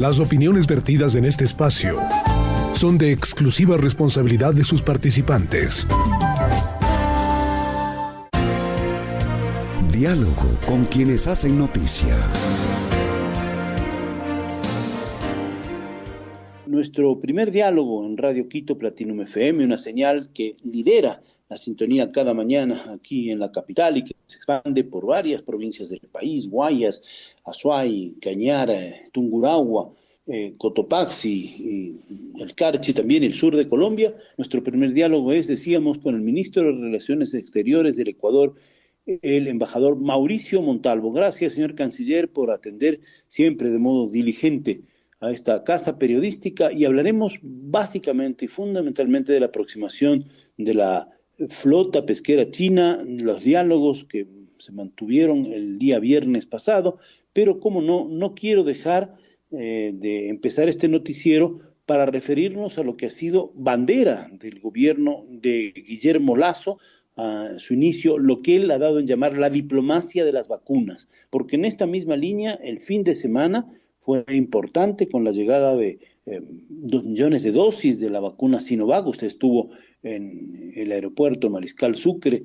Las opiniones vertidas en este espacio son de exclusiva responsabilidad de sus participantes. Diálogo con quienes hacen noticia. Nuestro primer diálogo en Radio Quito Platinum FM, una señal que lidera la sintonía cada mañana aquí en la capital y que se expande por varias provincias del país: Guayas, Azuay, Cañar, Tungurahua, Cotopaxi y el Carchi, también el sur de Colombia. Nuestro primer diálogo es, decíamos, con el ministro de Relaciones Exteriores del Ecuador, el embajador Mauricio Montalvo. Gracias, señor canciller, por atender siempre de modo diligente a esta casa periodística, y hablaremos básicamente y fundamentalmente de la aproximación de la flota pesquera china, los diálogos que se mantuvieron el día viernes pasado, pero como no quiero dejar de empezar este noticiero para referirnos a lo que ha sido bandera del gobierno de Guillermo Lasso, a su inicio, lo que él ha dado en llamar la diplomacia de las vacunas, porque en esta misma línea el fin de semana fue importante con la llegada de 2 millones de dosis de la vacuna Sinovac. Usted estuvo en el aeropuerto Mariscal Sucre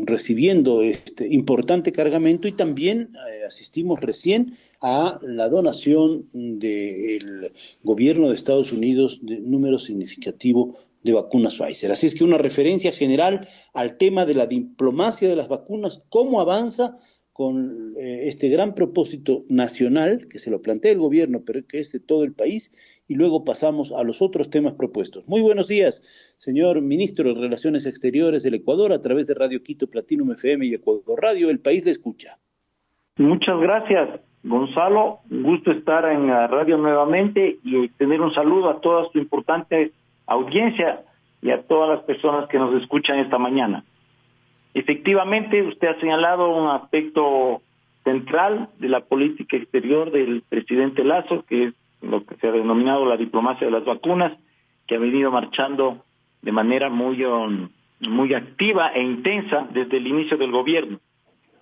recibiendo este importante cargamento, y también asistimos recién a la donación del gobierno de Estados Unidos de número significativo de vacunas Pfizer. Así es que una referencia general al tema de la diplomacia de las vacunas, cómo avanza con este gran propósito nacional que se lo plantea el gobierno, pero que es de todo el país, y luego pasamos a los otros temas propuestos. Muy buenos días, señor ministro de Relaciones Exteriores del Ecuador, a través de Radio Quito Platinum FM y Ecuador Radio. El país le escucha. Muchas gracias, Gonzalo. Un gusto estar en la radio nuevamente y tener un saludo a toda su importante audiencia y a todas las personas que nos escuchan esta mañana. Efectivamente, usted ha señalado un aspecto central de la política exterior del presidente Lasso, que es lo que se ha denominado la diplomacia de las vacunas, que ha venido marchando de manera muy activa e intensa desde el inicio del gobierno,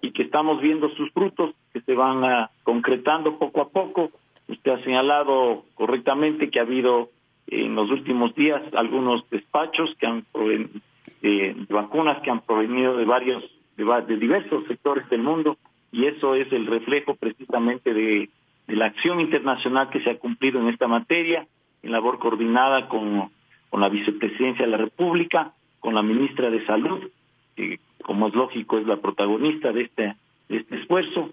y que estamos viendo sus frutos que se van concretando poco a poco. Usted ha señalado correctamente que ha habido en los últimos días algunos despachos que han de vacunas que han provenido de diversos sectores del mundo, y eso es el reflejo precisamente de la acción internacional que se ha cumplido en esta materia, en labor coordinada con la Vicepresidencia de la República, con la Ministra de Salud, que como es lógico es la protagonista de este esfuerzo,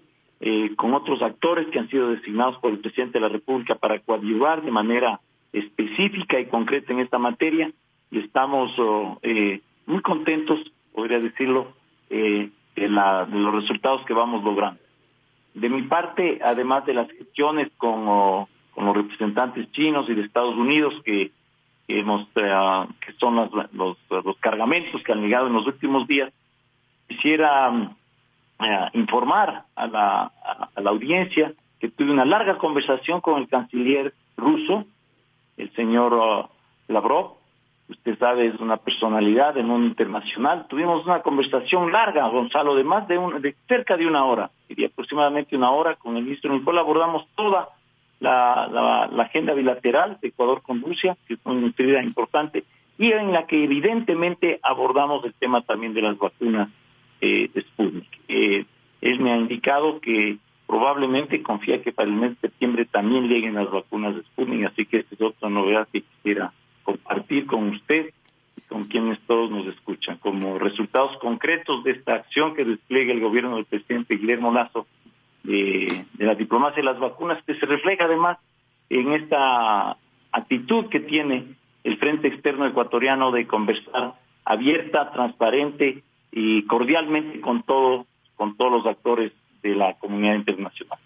con otros actores que han sido designados por el Presidente de la República para coadyuvar de manera específica y concreta en esta materia, y estamos muy contentos, podría decirlo, de los resultados que vamos logrando. De mi parte, además de las gestiones con los representantes chinos y de Estados Unidos que son los cargamentos que han llegado en los últimos días, quisiera informar a la audiencia que tuve una larga conversación con el canciller ruso, el señor Lavrov. Usted sabe, es una personalidad del mundo internacional. Tuvimos una conversación larga, Gonzalo, de cerca de 1 hora, diría aproximadamente 1 hora, con el ministro Nicol. Abordamos toda la agenda bilateral de Ecuador con Rusia, que es una actividad importante, y en la que evidentemente abordamos el tema también de las vacunas de Sputnik. Él me ha indicado que probablemente confía que para el mes de septiembre también lleguen las vacunas de Sputnik, así que esta es otra novedad que quisiera compartir con usted y con quienes todos nos escuchan, como resultados concretos de esta acción que despliega el gobierno del presidente Guillermo Lasso de la diplomacia de las vacunas, que se refleja además en esta actitud que tiene el Frente Externo Ecuatoriano de conversar abierta, transparente y cordialmente con todos los actores de la comunidad internacional.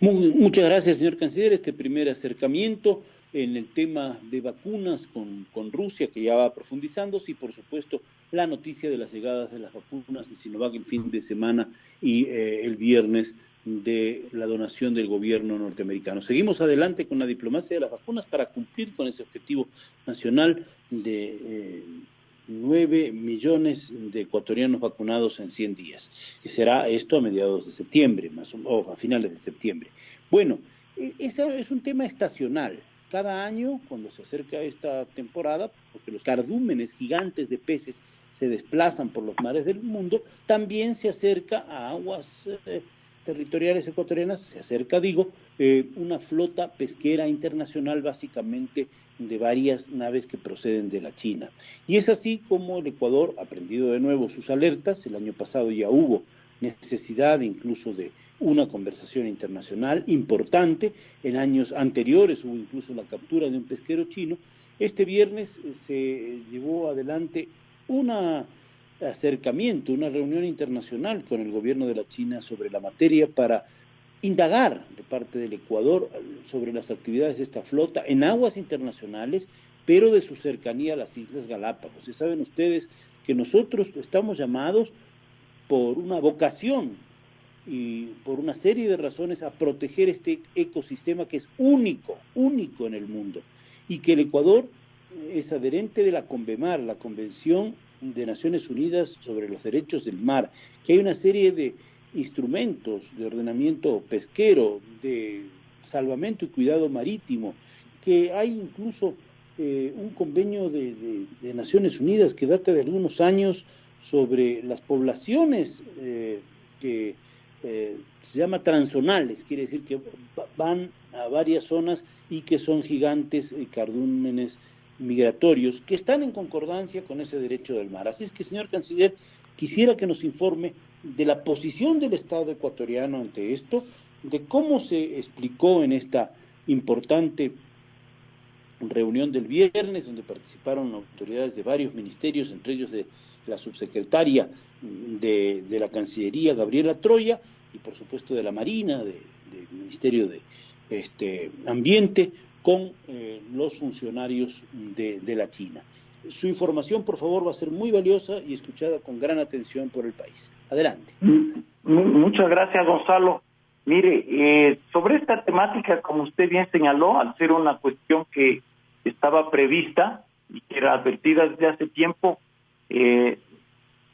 Muchas gracias, señor canciller. Este primer acercamiento en el tema de vacunas con Rusia, que ya va profundizándose, y por supuesto la noticia de las llegadas de las vacunas de Sinovac el fin de semana y el viernes de la donación del gobierno norteamericano. Seguimos adelante con la diplomacia de las vacunas para cumplir con ese objetivo nacional de 9 millones de ecuatorianos vacunados en 100 días, que será esto a mediados de septiembre, o a finales de septiembre. Bueno, Ese es un tema estacional. Cada año, cuando se acerca esta temporada, porque los cardúmenes gigantes de peces se desplazan por los mares del mundo, también se acerca a aguas territoriales ecuatorianas, se acerca, una flota pesquera internacional, básicamente de varias naves que proceden de la China. Y es así como el Ecuador ha prendido de nuevo sus alertas. El año pasado ya hubo necesidad incluso de una conversación internacional importante. En años anteriores hubo incluso la captura de un pesquero chino. Este viernes se llevó adelante un acercamiento, una reunión internacional con el gobierno de la China sobre la materia para indagar de parte del Ecuador sobre las actividades de esta flota en aguas internacionales, pero de su cercanía a las Islas Galápagos. Y saben ustedes que nosotros estamos llamados por una vocación y por una serie de razones a proteger este ecosistema que es único en el mundo, y que el Ecuador es adherente de la CONVEMAR, la Convención de Naciones Unidas sobre los Derechos del Mar, que hay una serie de instrumentos de ordenamiento pesquero, de salvamento y cuidado marítimo, que hay incluso un convenio de Naciones Unidas que data de algunos años sobre las poblaciones que se llama transzonales, quiere decir que van a varias zonas y que son gigantes cardúmenes migratorios que están en concordancia con ese derecho del mar. Así es que, señor canciller, quisiera que nos informe de la posición del Estado ecuatoriano ante esto, de cómo se explicó en esta importante reunión del viernes, donde participaron autoridades de varios ministerios, entre ellos de la subsecretaria de la Cancillería, Gabriela Troya, y por supuesto de la Marina, del Ministerio de Ambiente, con los funcionarios de la China. Su información, por favor, va a ser muy valiosa y escuchada con gran atención por el país. Adelante. Muchas gracias, Gonzalo. Mire, sobre esta temática, como usted bien señaló, al ser una cuestión que estaba prevista y que era advertida desde hace tiempo,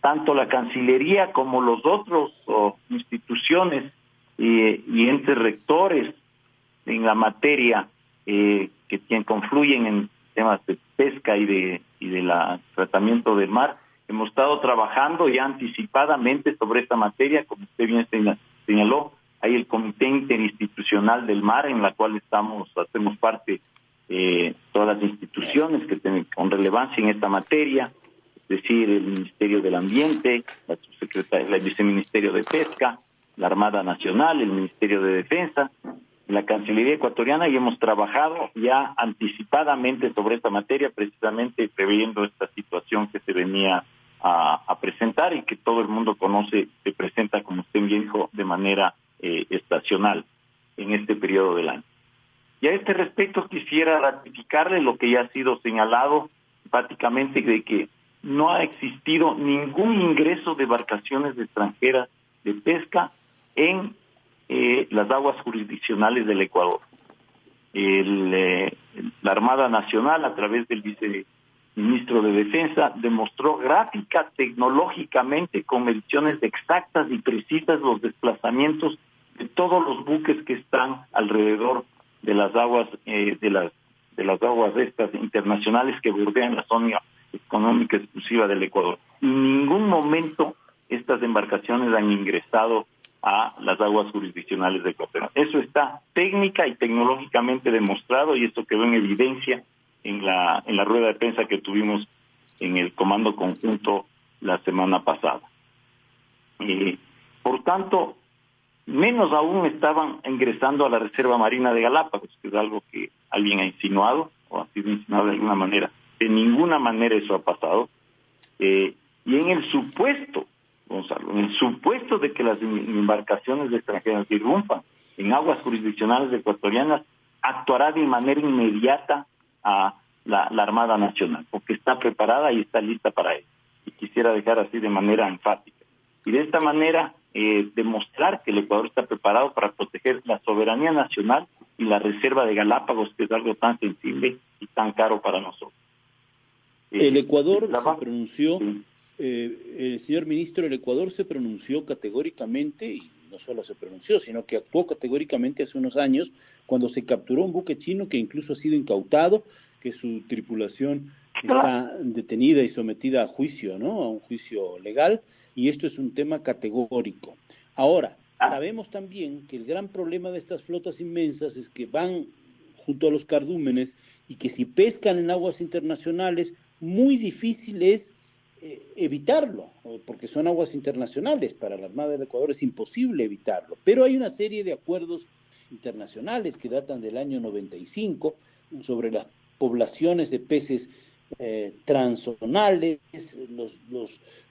tanto la Cancillería como los otros instituciones y entes rectores en la materia que confluyen en temas de pesca y de tratamiento del mar, hemos estado trabajando ya anticipadamente sobre esta materia. Como usted bien señaló, hay el Comité Interinstitucional del Mar, en la cual hacemos parte todas las instituciones que tienen con relevancia en esta materia, es decir, el Ministerio del Ambiente, la Subsecretaría, el Viceministerio de Pesca, la Armada Nacional, el Ministerio de Defensa, la Cancillería ecuatoriana, y hemos trabajado ya anticipadamente sobre esta materia, precisamente previendo esta situación que se venía a presentar y que todo el mundo conoce, se presenta, como usted bien dijo, de manera estacional en este periodo del año. Y a este respecto quisiera ratificarle lo que ya ha sido señalado enfáticamente, de que no ha existido ningún ingreso de embarcaciones extranjeras de pesca en las aguas jurisdiccionales del Ecuador. La Armada Nacional, a través del viceministro de Defensa, demostró gráfica, tecnológicamente, con mediciones exactas y precisas, los desplazamientos de todos los buques que están alrededor de las aguas de las aguas estas internacionales que bordean la zona económica exclusiva del Ecuador. En ningún momento estas embarcaciones han ingresado a las aguas jurisdiccionales de Ecuador. Eso está técnica y tecnológicamente demostrado, y esto quedó en evidencia en la rueda de prensa que tuvimos en el Comando Conjunto la semana pasada. Por tanto, menos aún estaban ingresando a la Reserva Marina de Galápagos, que es algo que alguien ha insinuado, o ha sido insinuado de alguna manera. De ninguna manera eso ha pasado. Y en el supuesto, Gonzalo, en el supuesto de que las embarcaciones extranjeras irrumpan en aguas jurisdiccionales ecuatorianas, actuará de manera inmediata a la Armada Nacional, porque está preparada y está lista para ello. Y quisiera dejar así de manera enfática. Y de esta manera demostrar que el Ecuador está preparado para proteger la soberanía nacional y la Reserva de Galápagos, que es algo tan sensible y tan caro para nosotros. El Ecuador se pronunció, el señor ministro, el Ecuador se pronunció categóricamente, y no solo se pronunció, sino que actuó categóricamente hace unos años cuando se capturó un buque chino que incluso ha sido incautado, que su tripulación está detenida y sometida a juicio, ¿no? A un juicio legal, y esto es un tema categórico. Ahora, sabemos también que el gran problema de estas flotas inmensas es que van junto a los cardúmenes y que si pescan en aguas internacionales, muy difícil es evitarlo, porque son aguas internacionales. Para la Armada del Ecuador es imposible evitarlo, pero hay una serie de acuerdos internacionales que datan del año 95 sobre las poblaciones de peces transzonales,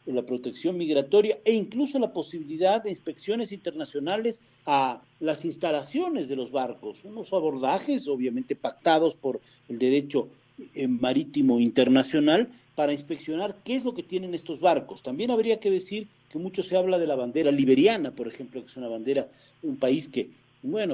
la protección migratoria e incluso la posibilidad de inspecciones internacionales a las instalaciones de los barcos, unos abordajes obviamente pactados por el derecho marítimo internacional para inspeccionar qué es lo que tienen estos barcos. También habría que decir que mucho se habla de la bandera liberiana, por ejemplo, que es una bandera, un país que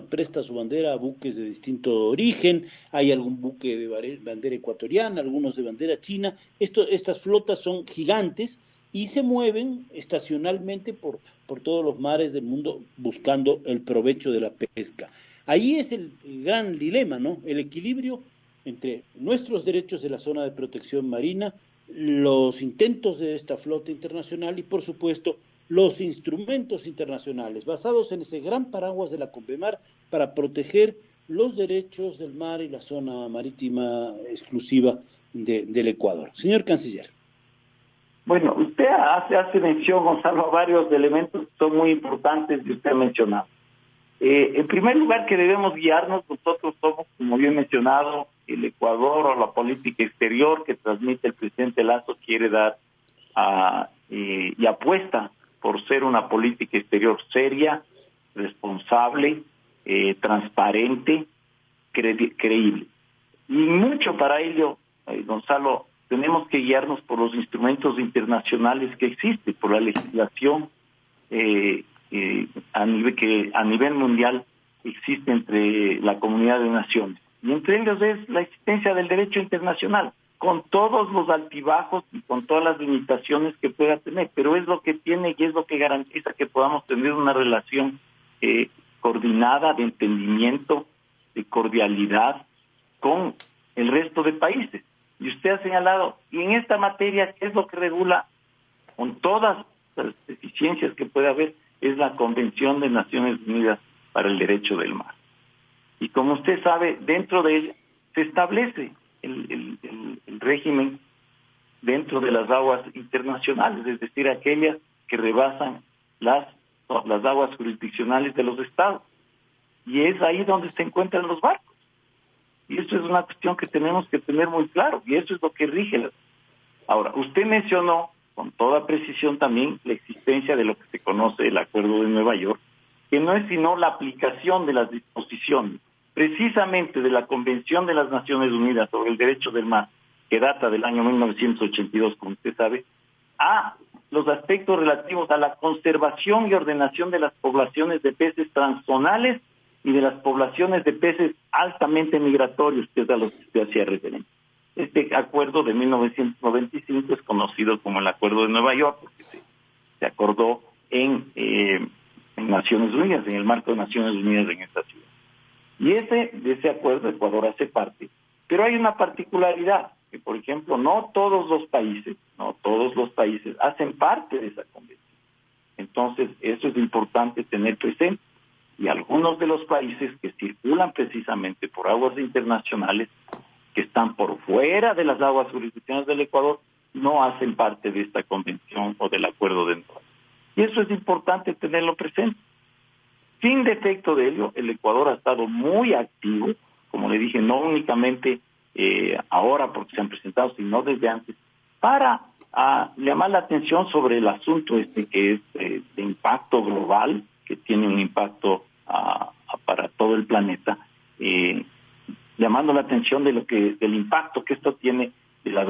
presta su bandera a buques de distinto origen, hay algún buque de bandera ecuatoriana, algunos de bandera china. Estas flotas son gigantes y se mueven estacionalmente por todos los mares del mundo buscando el provecho de la pesca. Ahí es el gran dilema, ¿no? El equilibrio entre nuestros derechos de la zona de protección marina, los intentos de esta flota internacional y, por supuesto, los instrumentos internacionales basados en ese gran paraguas de la CONVEMAR para proteger los derechos del mar y la zona marítima exclusiva del Ecuador. Señor Canciller. Bueno, usted hace mención, Gonzalo, a varios elementos que son muy importantes y usted ha mencionado. En primer lugar, que debemos guiarnos, nosotros somos, como bien mencionado, el Ecuador o la política exterior que transmite el presidente Lasso quiere dar y apuesta por ser una política exterior seria, responsable, transparente, creíble. Y mucho para ello, Gonzalo, tenemos que guiarnos por los instrumentos internacionales que existen, por la legislación a nivel mundial existe entre la comunidad de naciones. Y entre ellos es la existencia del derecho internacional, con todos los altibajos y con todas las limitaciones que pueda tener, pero es lo que tiene y es lo que garantiza que podamos tener una relación coordinada, de entendimiento, de cordialidad con el resto de países. Y usted ha señalado, y en esta materia, ¿qué es lo que regula con todas las deficiencias que puede haber? Es la Convención de Naciones Unidas para el Derecho del Mar. Y como usted sabe, dentro de ella se establece el régimen dentro de las aguas internacionales, es decir, aquellas que rebasan las aguas jurisdiccionales de los estados. Y es ahí donde se encuentran los barcos. Y esto es una cuestión que tenemos que tener muy claro, y eso es lo que rige. Ahora, usted mencionó con toda precisión también la existencia de lo que se conoce el Acuerdo de Nueva York, que no es sino la aplicación de las disposiciones precisamente de la Convención de las Naciones Unidas sobre el Derecho del Mar, que data del año 1982, como usted sabe, a los aspectos relativos a la conservación y ordenación de las poblaciones de peces transzonales y de las poblaciones de peces altamente migratorios, que es a los que usted hacía referencia. Este acuerdo de 1995 es conocido como el Acuerdo de Nueva York, porque se acordó en Naciones Unidas, en el marco de Naciones Unidas en esta ciudad. Y de ese acuerdo Ecuador hace parte, pero hay una particularidad, que por ejemplo no todos los países hacen parte de esa convención. Entonces eso es importante tener presente, y algunos de los países que circulan precisamente por aguas internacionales, que están por fuera de las aguas jurisdiccionales del Ecuador, no hacen parte de esta convención o del acuerdo de Nueva York. Y eso es importante tenerlo presente. Sin defecto de ello, el Ecuador ha estado muy activo, como le dije, no únicamente ahora porque se han presentado, sino desde antes, para llamar la atención sobre el asunto que es de impacto global, que tiene un impacto para todo el planeta, llamando la atención del impacto que esto tiene de las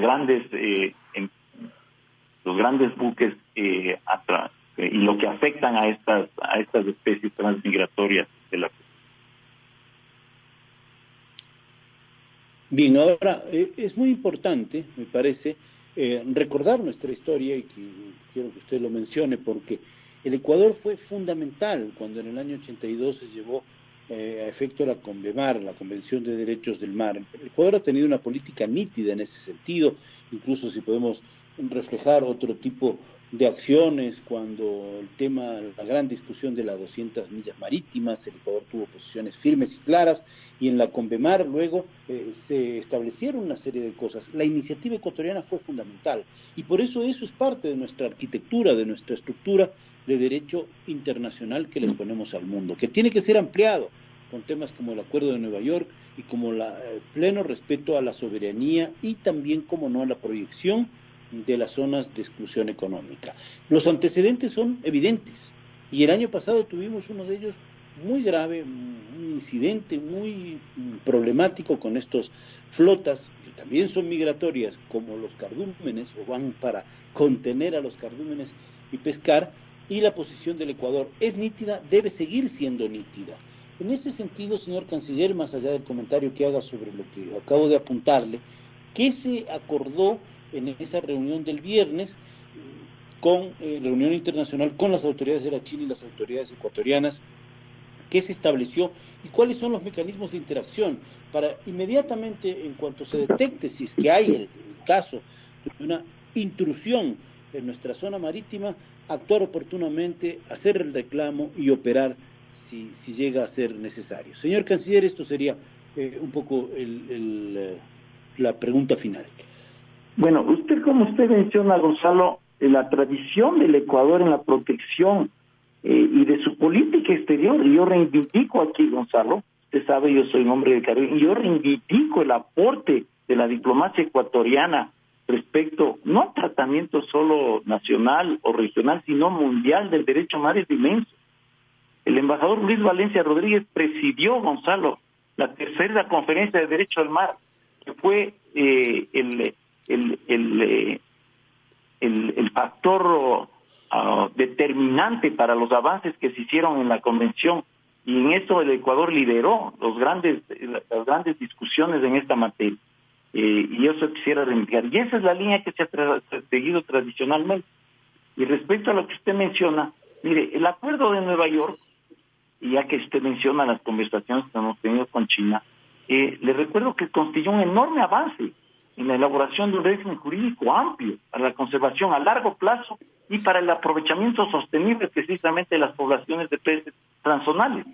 los grandes buques y lo que afectan a estas especies transmigratorias de la. Bien, ahora es muy importante, me parece, recordar nuestra historia, y quiero que usted lo mencione, porque El Ecuador fue fundamental cuando en el año 82 se llevó a efecto la CONVEMAR, la Convención de Derechos del Mar. El Ecuador ha tenido una política nítida en ese sentido, incluso si podemos reflejar otro tipo de acciones, cuando el tema, la gran discusión de las 200 millas marítimas, el Ecuador tuvo posiciones firmes y claras, y en la CONVEMAR luego se establecieron una serie de cosas. La iniciativa ecuatoriana fue fundamental, y por eso es parte de nuestra arquitectura, de nuestra estructura de derecho internacional que les ponemos al mundo, que tiene que ser ampliado con temas como el Acuerdo de Nueva York y como el pleno respeto a la soberanía y también, como no, a la proyección de las zonas de exclusión económica. Los antecedentes son evidentes y el año pasado tuvimos uno de ellos muy grave, un incidente muy problemático con estas flotas que también son migratorias, como los cardúmenes, o van para contener a los cardúmenes y pescar, y la posición del Ecuador es nítida, debe seguir siendo nítida. En ese sentido, señor canciller, más allá del comentario que haga sobre lo que acabo de apuntarle, ¿qué se acordó en esa reunión del viernes, con reunión internacional con las autoridades de la China y las autoridades ecuatorianas? ¿Qué se estableció y cuáles son los mecanismos de interacción para inmediatamente, en cuanto se detecte, si es que hay el caso de una intrusión en nuestra zona marítima, actuar oportunamente, hacer el reclamo y operar si llega a ser necesario? Señor canciller, esto sería un poco la pregunta final. Bueno, como usted menciona, Gonzalo, la tradición del Ecuador en la protección y de su política exterior, y yo reivindico aquí, Gonzalo, usted sabe, yo soy un hombre de Caribe, y yo reivindico el aporte de la diplomacia ecuatoriana respecto, no al tratamiento solo nacional o regional, sino mundial del derecho mar es inmenso. El embajador Luis Valencia Rodríguez presidió, Gonzalo, la tercera conferencia de derecho del mar, que fue el factor determinante para los avances que se hicieron en la convención, y en eso el Ecuador lideró las grandes discusiones en esta materia, y eso quisiera reivindicar, y esa es la línea que se ha seguido tradicionalmente. Y respecto a lo que usted menciona, mire, el Acuerdo de Nueva York, y ya que usted menciona las conversaciones que hemos tenido con China, le recuerdo que constituyó un enorme avance en la elaboración de un régimen jurídico amplio para la conservación a largo plazo y para el aprovechamiento sostenible precisamente de las poblaciones de peces transzonales,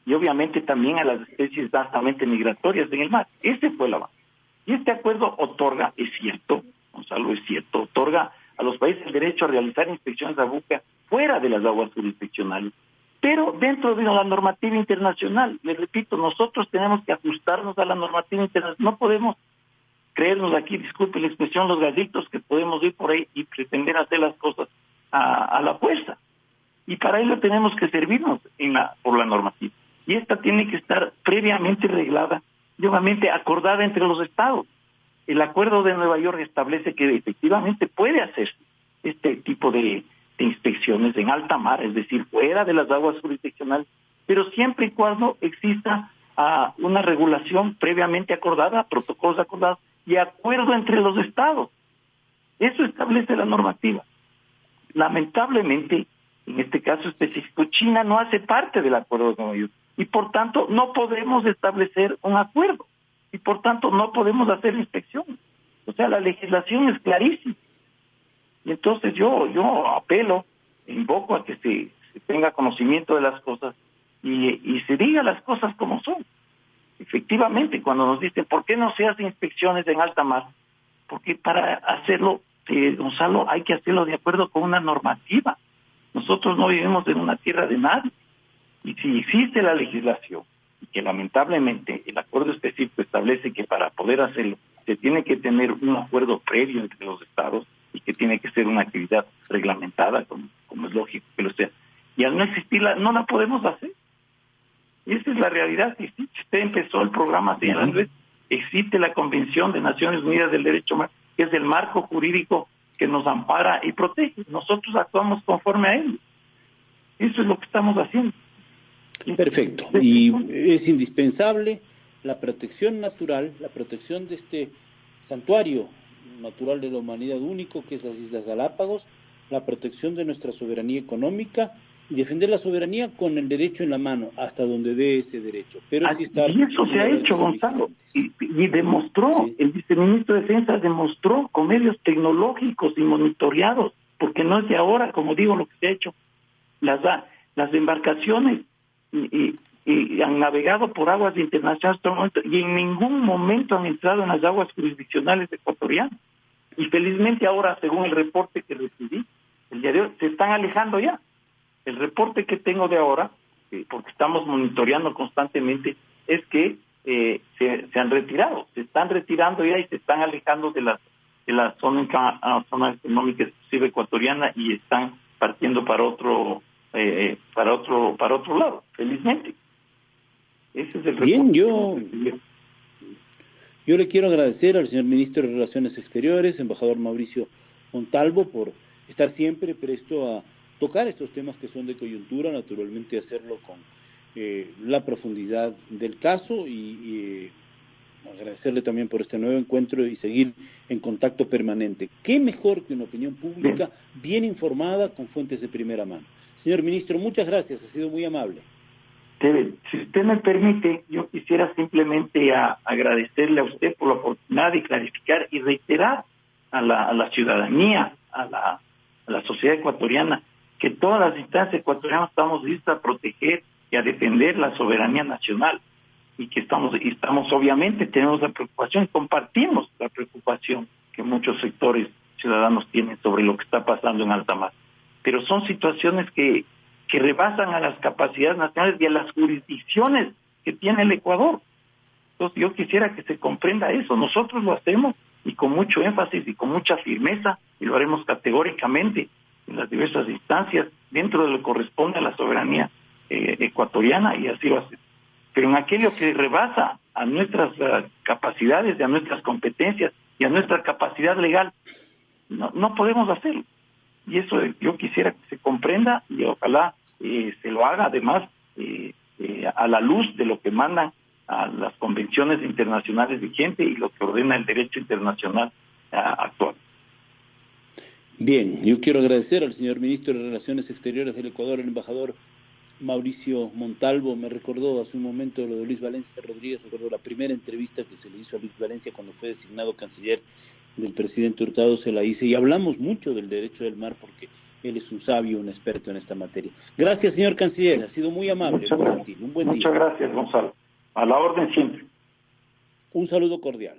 y obviamente también a las especies altamente migratorias en el mar. Ese fue el avance. Y este acuerdo otorga, es cierto, Gonzalo, es cierto, otorga a los países el derecho a realizar inspecciones de búsqueda fuera de las aguas jurisdiccionales, pero dentro de la normativa internacional. Les repito, nosotros tenemos que ajustarnos a la normativa internacional. No podemos creernos aquí, disculpe la expresión, los gallitos, que podemos ir por ahí y pretender hacer las cosas a la fuerza. Y para ello tenemos que servirnos por la normativa. Y esta tiene que estar previamente reglada y obviamente acordada entre los estados. El Acuerdo de Nueva York establece que efectivamente puede hacerse este tipo de inspecciones en alta mar, es decir, fuera de las aguas jurisdiccionales, pero siempre y cuando exista una regulación previamente acordada, protocolos acordados y acuerdo entre los estados. Eso establece la normativa. Lamentablemente, en este caso específico, China no hace parte del Acuerdo de Nueva York y por tanto no podemos establecer un acuerdo y por tanto no podemos hacer inspecciones. O sea, la legislación es clarísima. Y entonces yo apelo, invoco a que se tenga conocimiento de las cosas y se diga las cosas como son. Efectivamente, cuando nos dicen, ¿por qué no se hacen inspecciones en alta mar? Porque para hacerlo, Gonzalo, hay que hacerlo de acuerdo con una normativa. Nosotros no vivimos en una tierra de nadie. Y si existe la legislación, y que lamentablemente el acuerdo específico establece que para poder hacerlo se tiene que tener un acuerdo previo entre los estados y que tiene que ser una actividad reglamentada, como es lógico que lo sea. Y al no existirla, no la podemos hacer. Esa es la realidad que existe. Usted empezó el programa señalando esto. Existe la Convención de Naciones Unidas del Derecho Mar, que es el marco jurídico que nos ampara y protege. Nosotros actuamos conforme a él. Eso es lo que estamos haciendo. Perfecto. Y es indispensable la protección natural, la protección de este santuario natural de la humanidad único, que es las Islas Galápagos, la protección de nuestra soberanía económica y defender la soberanía con el derecho en la mano, hasta donde dé ese derecho. Pero sí estar y eso se ha hecho, Gonzalo, y demostró, sí. El viceministro de Defensa demostró con medios tecnológicos y monitoreados, porque no es de ahora, como digo, lo que se ha hecho. Las embarcaciones y han navegado por aguas internacionales y en ningún momento han entrado en las aguas jurisdiccionales ecuatorianas. Y felizmente ahora, según el reporte que recibí el día de hoy, se están alejando ya. El reporte que tengo de ahora, porque estamos monitoreando constantemente, es que se han retirado, se están retirando ya y se están alejando de la zona económica exclusiva ecuatoriana y están partiendo para otro lado, felizmente. Ese es el Bien, yo le quiero agradecer al señor ministro de Relaciones Exteriores, embajador Mauricio Montalvo, por estar siempre presto a tocar estos temas que son de coyuntura, naturalmente hacerlo con la profundidad del caso y agradecerle también por este nuevo encuentro y seguir en contacto permanente. ¿Qué mejor que una opinión pública bien informada con fuentes de primera mano? Señor ministro, muchas gracias, ha sido muy amable. Si usted me permite, yo quisiera simplemente agradecerle a usted por la oportunidad de clarificar y reiterar a la ciudadanía, a la sociedad ecuatoriana, que todas las instancias ecuatorianas estamos listas a proteger y a defender la soberanía nacional y que estamos obviamente tenemos la preocupación, compartimos la preocupación que muchos sectores ciudadanos tienen sobre lo que está pasando en alta mar, pero son situaciones que rebasan a las capacidades nacionales y a las jurisdicciones que tiene el Ecuador. Entonces yo quisiera que se comprenda eso. Nosotros lo hacemos y con mucho énfasis y con mucha firmeza, y lo haremos categóricamente en las diversas instancias dentro de lo que corresponde a la soberanía ecuatoriana, y así lo hacemos. Pero en aquello que rebasa a nuestras capacidades, a nuestras competencias y a nuestra capacidad legal, no podemos hacerlo. Y eso yo quisiera que se comprenda y ojalá se lo haga además a la luz de lo que mandan a las convenciones internacionales vigentes y lo que ordena el derecho internacional actual. Bien, yo quiero agradecer al señor ministro de Relaciones Exteriores del Ecuador, el embajador Mauricio Montalvo. Me recordó hace un momento lo de Luis Valencia Rodríguez, recordó la primera entrevista que se le hizo a Luis Valencia cuando fue designado canciller del presidente Hurtado, se la hice, y hablamos mucho del derecho del mar porque él es un sabio, un experto en esta materia. Gracias, señor canciller, ha sido muy amable, un buen día. Muchas gracias, Gonzalo. A la orden siempre. Un saludo cordial.